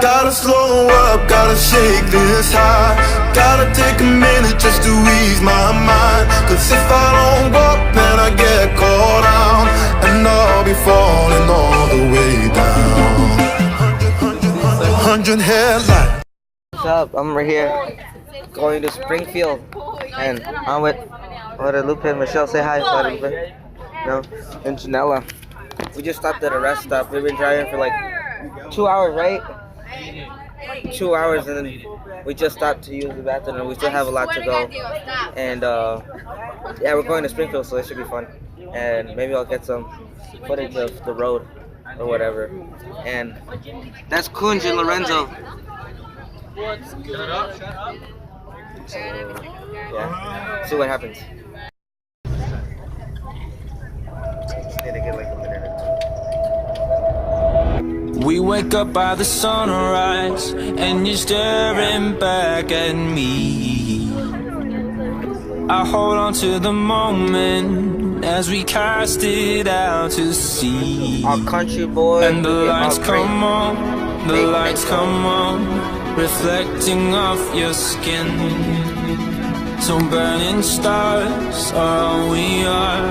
Gotta slow up, gotta shake this high. Gotta take a minute just to ease my mind. Cause if I don't walk, then I get caught out, and I'll be falling all the way down. 100 headlights. What's up? I'm right here going to Springfield, and I'm with Guadalupe and Michelle. Say hi, Guadalupe. No, and Janella. We just stopped at a rest stop. We've been driving for like 2 hours, right? 2 hours, and then we just stopped to use the bathroom, and we still have a lot to go. And yeah, we're going to Springfield, so it should be fun. And maybe I'll get some footage of the road or whatever. And that's Kunj and Lorenzo. So, yeah, see what happens. Need to get like a minute or two. We wake up by the sunrise, and you're staring back at me. I hold on to the moment as we cast it out to sea. Our country boy, and the lights come on, the lights come on, reflecting off your skin. So burning stars are all we are,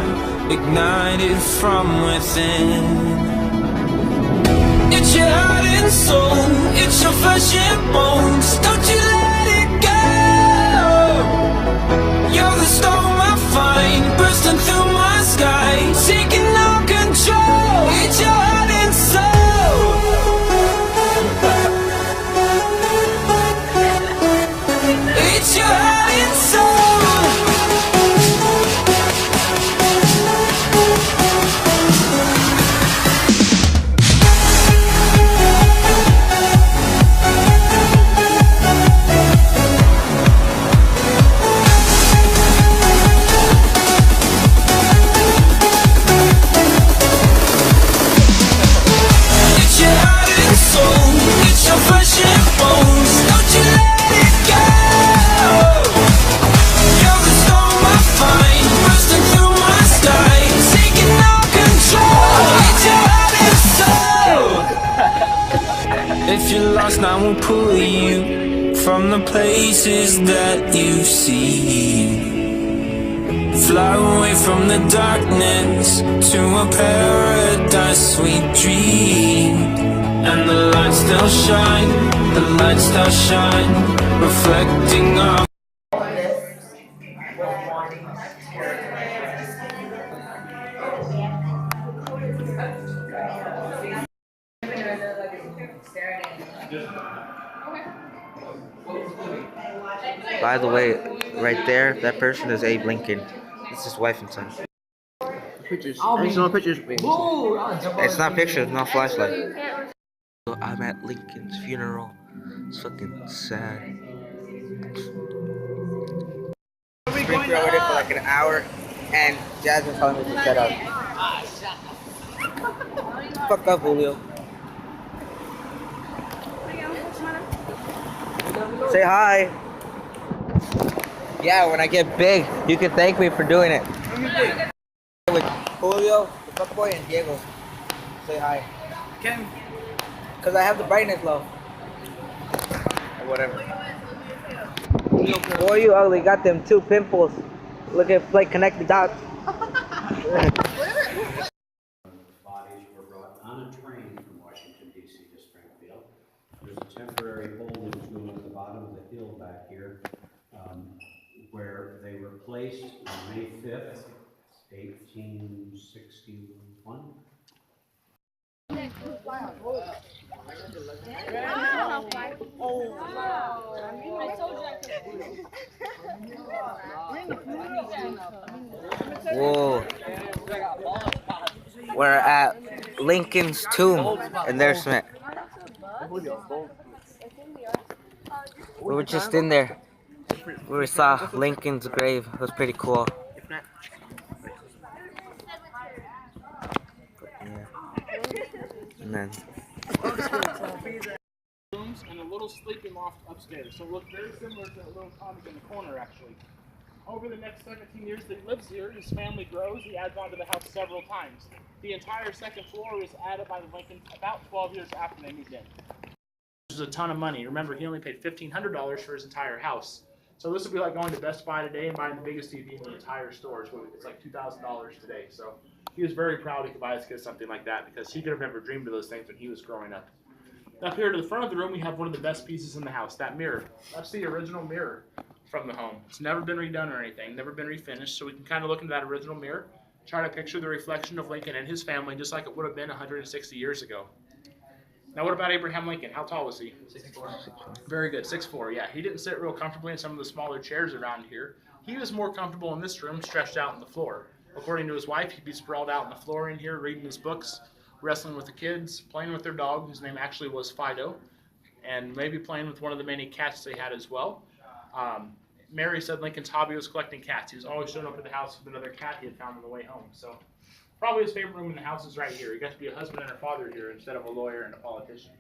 ignited from within. It's your heart and soul, it's your flesh and bones. Don't you let it go. You're the storm I find, bursting through my sky, taking all control. It's your heart and soul. It's your heart and soul. If you're lost, I will pull you from the places that you've seen. Fly away from the darkness to a paradise sweet dream. And the lights still shine, the lights still shine, reflecting off. By the way, right there, that person is Abe Lincoln. It's his wife and son. Pictures. There's no pictures. It's not pictures, it's not flashlight. So I'm at Lincoln's funeral. It's fucking sad. Springfield waited for like an hour, and Jasmine's telling me to shut up. Fuck up, Julio. Say hi. Yeah, when I get big, you can thank me for doing it. With Julio, the fuckboy, and Diego. Say hi. Ken. Cause I have the brightness low. Or whatever. Boy, you ugly. Got them 2 pimples. Look at like connect the dots. Bodies were brought on a train from Washington, D.C. to Springfield. There's a temporary holding room at the bottom of the hill back here, where they were placed on May 5th, 1861. Whoa. We're at Lincoln's tomb in their Smith. We were just in there. We saw Lincoln's grave. It was pretty cool. Yeah. And then rooms and a little sleeping loft upstairs. So it looked very similar to a little comic in the corner, actually. Over the next 17 years that he lives here, his family grows. He adds on to the house several times. The entire second floor was added by the Lincolns about 12 years after they moved in. is a ton of money. Remember, he only paid $1,500 for his entire house. So this would be like going to Best Buy today and buying the biggest TV in the entire store. It's like $2,000 today. So he was very proud he could buy his kids something like that because he could have never dreamed of those things when he was growing up. Up here to the front of the room, we have one of the best pieces in the house, that mirror. That's the original mirror from the home. It's never been redone or anything, never been refinished, so we can kind of look into that original mirror, try to picture the reflection of Lincoln and his family just like it would have been 160 years ago. Now what about Abraham Lincoln? How tall was he? 6'4". Very good, 6'4", yeah. He didn't sit real comfortably in some of the smaller chairs around here. He was more comfortable in this room, stretched out on the floor. According to his wife, he'd be sprawled out on the floor in here, reading his books, wrestling with the kids, playing with their dog, whose name actually was Fido, and maybe playing with one of the many cats they had as well. Mary said Lincoln's hobby was collecting cats. He was always showing up at the house with another cat he had found on the way home. So probably his favorite room in the house is right here. He got to be a husband and a father here instead of a lawyer and a politician.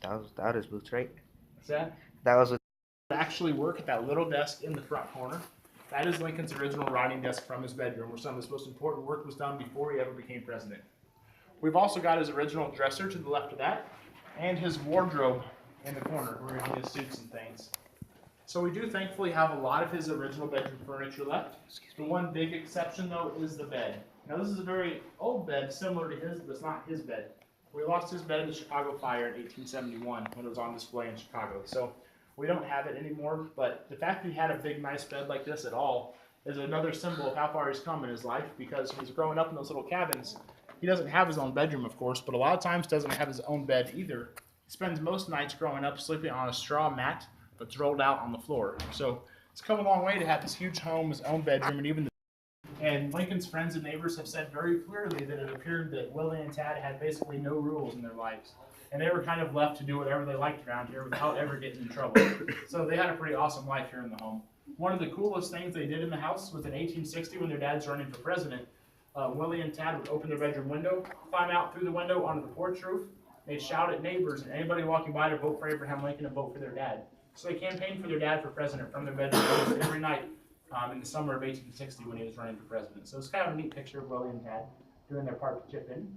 That was without his boots, right? What's that? That was with. Actually work at that little desk in the front corner. That is Lincoln's original writing desk from his bedroom, where some of his most important work was done before he ever became president. We've also got his original dresser to the left of that, and his wardrobe in the corner where he has suits and things. So we do thankfully have a lot of his original bedroom furniture left. The one big exception though is the bed. Now this is a very old bed, similar to his, but it's not his bed. We lost his bed in the Chicago fire in 1871 when it was on display in Chicago. So we don't have it anymore, but the fact that he had a big nice bed like this at all is another symbol of how far he's come in his life, because when he's growing up in those little cabins, he doesn't have his own bedroom, of course, but a lot of times doesn't have his own bed either. He spends most nights growing up sleeping on a straw mat that's rolled out on the floor. So it's come a long way to have this huge home, his own bedroom, and Lincoln's friends and neighbors have said very clearly that it appeared that Willie and Tad had basically no rules in their lives. And they were kind of left to do whatever they liked around here without ever getting in trouble. So they had a pretty awesome life here in the home. One of the coolest things they did in the house was in 1860 when their dad's running for president. Willie and Tad would open their bedroom window, climb out through the window onto the porch roof. They'd shout at neighbors and anybody walking by to vote for Abraham Lincoln and vote for their dad. So they campaigned for their dad for president from their bedroom almost every night in the summer of 1860 when he was running for president. So it's kind of a neat picture of Willie and Tad doing their part to chip in.